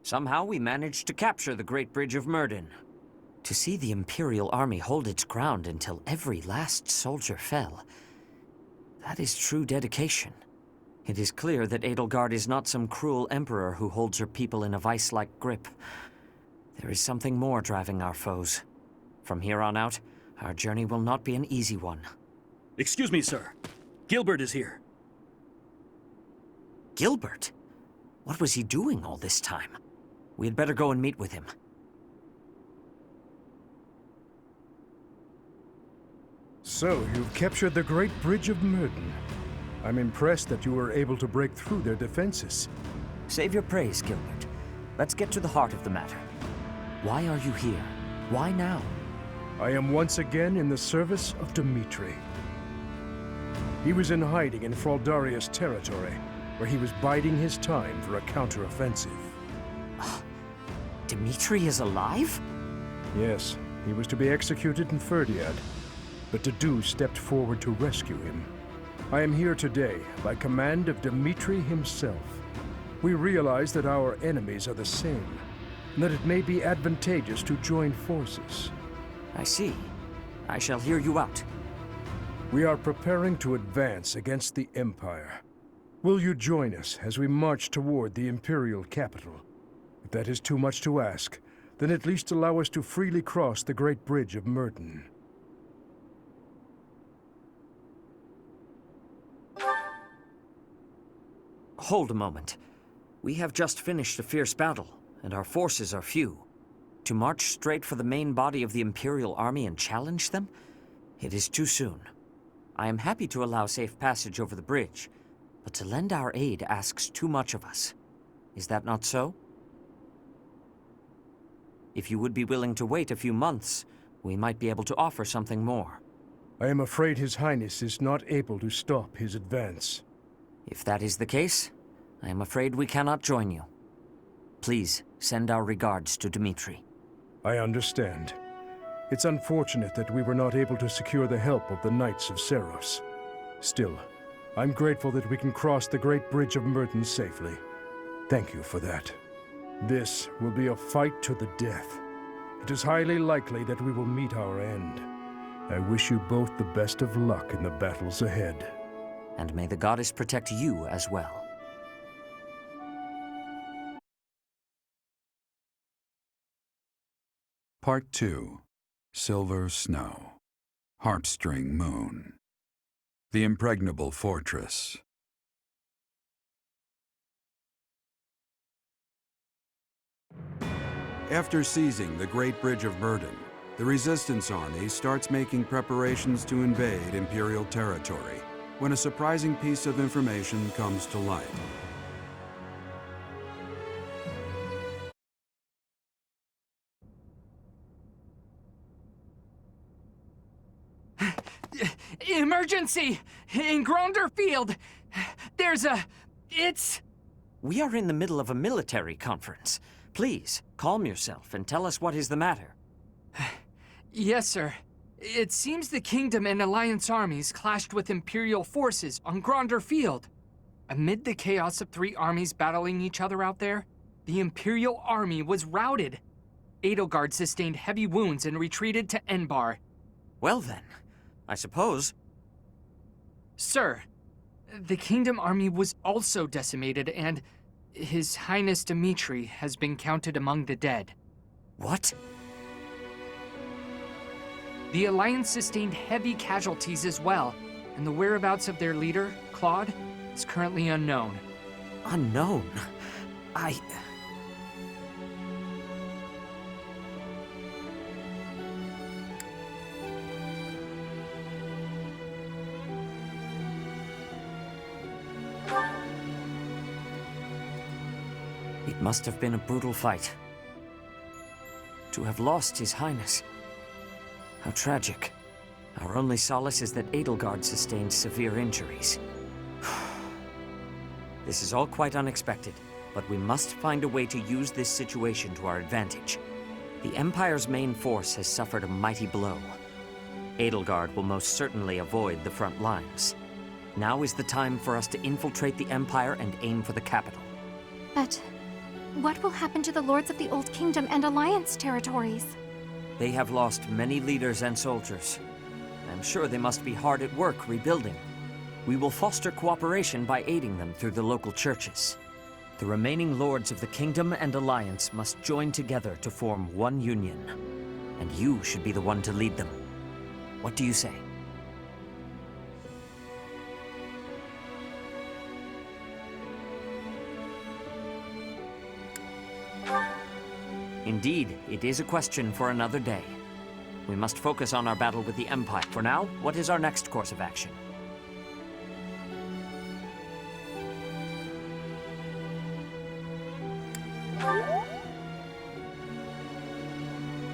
Somehow we managed to capture the Great Bridge of Myrddin. To see the Imperial army hold its ground until every last soldier fell, that is true dedication. It is clear that Edelgard is not some cruel emperor who holds her people in a vice-like grip. There is something more driving our foes. From here on out, our journey will not be an easy one. Excuse me, sir. Gilbert is here. Gilbert? What was he doing all this time? We had better go and meet with him. So, you've captured the Great Bridge of Myrddin. I'm impressed that you were able to break through their defenses. Save your praise, Gilbert. Let's get to the heart of the matter. Why are you here? Why now? I am once again in the service of Dimitri. He was in hiding in Fraldaria's territory, where he was biding his time for a counteroffensive. Dimitri is alive? Yes, he was to be executed in Ferdinand, but Dedu stepped forward to rescue him. I am here today by command of Dimitri himself. We realize that our enemies are the same, and that it may be advantageous to join forces. I see. I shall hear you out. We are preparing to advance against the Empire. Will you join us as we march toward the Imperial capital? If that is too much to ask, then at least allow us to freely cross the Great Bridge of Myrddin. Hold a moment. We have just finished a fierce battle, and our forces are few. To march straight for the main body of the Imperial army and challenge them? It is too soon. I am happy to allow safe passage over the bridge, but to lend our aid asks too much of us. Is that not so? If you would be willing to wait a few months, we might be able to offer something more. I am afraid His Highness is not able to stop his advance. If that is the case, I am afraid we cannot join you. Please, send our regards to Dimitri. I understand. It's unfortunate that we were not able to secure the help of the Knights of Seiros. Still, I'm grateful that we can cross the Great Bridge of Myrddin safely. Thank you for that. This will be a fight to the death. It is highly likely that we will meet our end. I wish you both the best of luck in the battles ahead. And may the goddess protect you as well. Part 2. Silver Snow. Heartstring Moon. The Impregnable Fortress. After seizing the Great Bridge of Myrddin, the Resistance Army starts making preparations to invade Imperial territory, when a surprising piece of information comes to light. Emergency! In Gronder Field! There's a... We are in the middle of a military conference. Please, calm yourself and tell us what is the matter. Yes, sir. It seems the Kingdom and Alliance armies clashed with Imperial forces on Gronder Field. Amid the chaos of three armies battling each other out there, the Imperial army was routed. Edelgard sustained heavy wounds and retreated to Enbar. Well then, I suppose... Sir, the Kingdom army was also decimated, and His Highness Dimitri has been counted among the dead. What? The Alliance sustained heavy casualties as well, and the whereabouts of their leader, Claude, is currently unknown. Unknown? It must have been a brutal fight. To have lost His Highness. How tragic. Our only solace is that Edelgard sustained severe injuries. This is all quite unexpected, but we must find a way to use this situation to our advantage. The Empire's main force has suffered a mighty blow. Edelgard will most certainly avoid the front lines. Now is the time for us to infiltrate the Empire and aim for the capital. But What will happen to the Lords of the Old Kingdom and Alliance territories? They have lost many leaders and soldiers. I'm sure they must be hard at work rebuilding. We will foster cooperation by aiding them through the local churches. The remaining Lords of the Kingdom and Alliance must join together to form one union. And you should be the one to lead them. What do you say? Indeed, it is a question for another day. We must focus on our battle with the Empire. For now, what is our next course of action?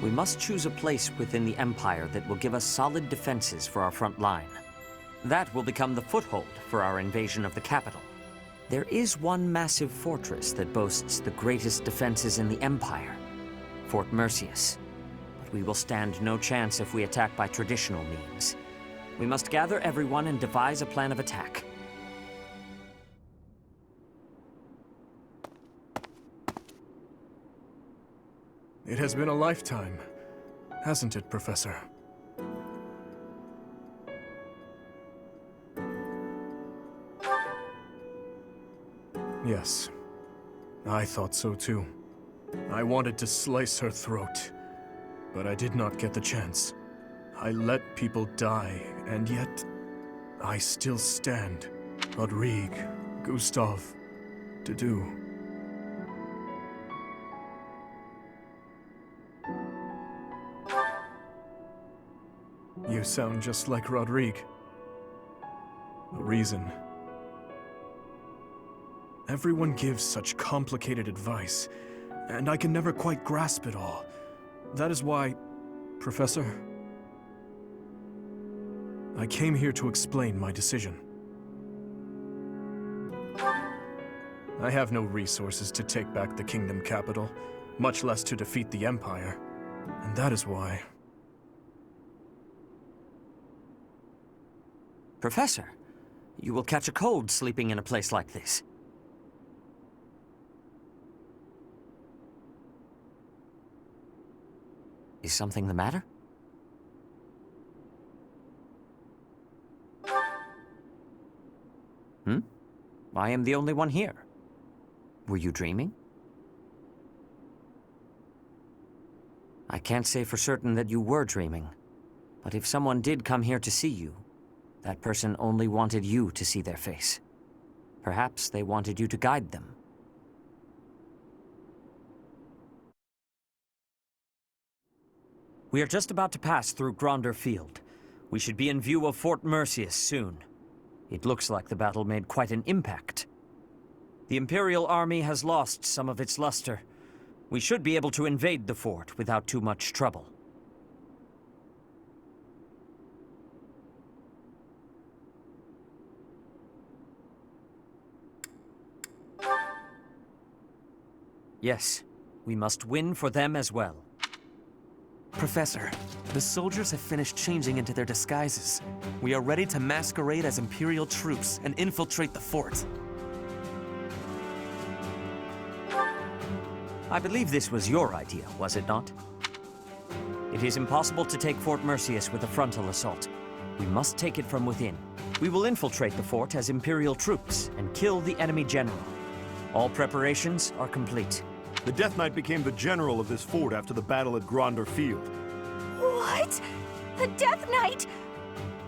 We must choose a place within the Empire that will give us solid defenses for our front line. That will become the foothold for our invasion of the capital. There is one massive fortress that boasts the greatest defenses in the Empire, Fort Merceus. But we will stand no chance if we attack by traditional means. We must gather everyone and devise a plan of attack. It has been a lifetime, hasn't it, Professor? Yes, I thought so too. I wanted to slice her throat, but I did not get the chance. I let people die, and yet I still stand. Rodrigue, Gustav, Dedu. You sound just like Rodrigue. The reason. Everyone gives such complicated advice, and I can never quite grasp it all. That is why, Professor, I came here to explain my decision. I have no resources to take back the kingdom capital, much less to defeat the Empire, and that is why... Professor, you will catch a cold sleeping in a place like this. Is something the matter? I am the only one here. Were you dreaming? I can't say for certain that you were dreaming, but if someone did come here to see you, that person only wanted you to see their face. Perhaps they wanted you to guide them. We are just about to pass through Gronder Field. We should be in view of Fort Merceus soon. It looks like the battle made quite an impact. The Imperial army has lost some of its luster. We should be able to invade the fort without too much trouble. Yes, we must win for them as well. Professor, the soldiers have finished changing into their disguises. We are ready to masquerade as Imperial troops and infiltrate the fort. I believe this was your idea, was it not? It is impossible to take Fort Merceus with a frontal assault. We must take it from within. We will infiltrate the fort as Imperial troops and kill the enemy general. All preparations are complete. The Death Knight became the general of this fort after the battle at Gronder Field. What? The Death Knight?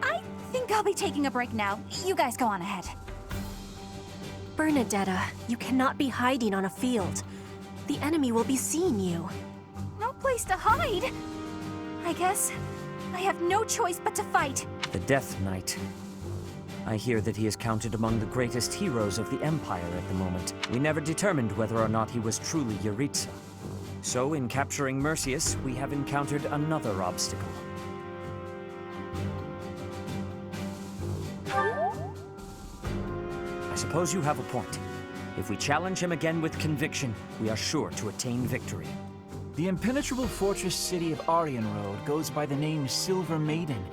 I think I'll be taking a break now. You guys go on ahead. Bernadetta, you cannot be hiding on a field. The enemy will be seeing you. No place to hide. I guess I have no choice but to fight. The Death Knight. I hear that he is counted among the greatest heroes of the Empire at the moment. We never determined whether or not he was truly Yaritza. So, in capturing Merceus, we have encountered another obstacle. I suppose you have a point. If we challenge him again with conviction, we are sure to attain victory. The impenetrable fortress city of Arianrode goes by the name Silver Maiden.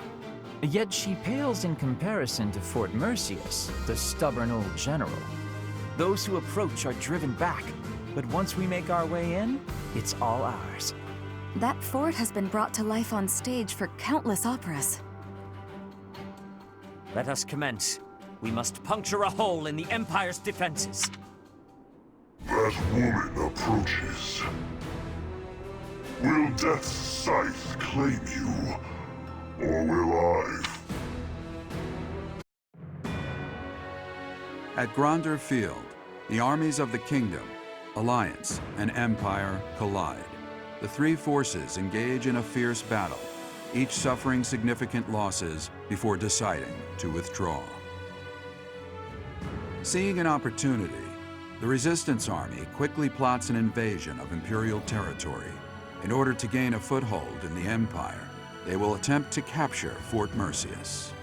Yet she pales in comparison to Fort Merceus, the stubborn old general. Those who approach are driven back, But once we make our way in, it's all ours. That fort has been brought to life on stage for countless operas. Let us commence. We must puncture a hole in the Empire's defenses. That woman approaches. Will Death's scythe claim you, or will I? At Gronder Field, the armies of the Kingdom, Alliance, and Empire collide. The three forces engage in a fierce battle, each suffering significant losses before deciding to withdraw. Seeing an opportunity, the Resistance Army quickly plots an invasion of Imperial territory. In order to gain a foothold in the Empire, they will attempt to capture Fort Merceus.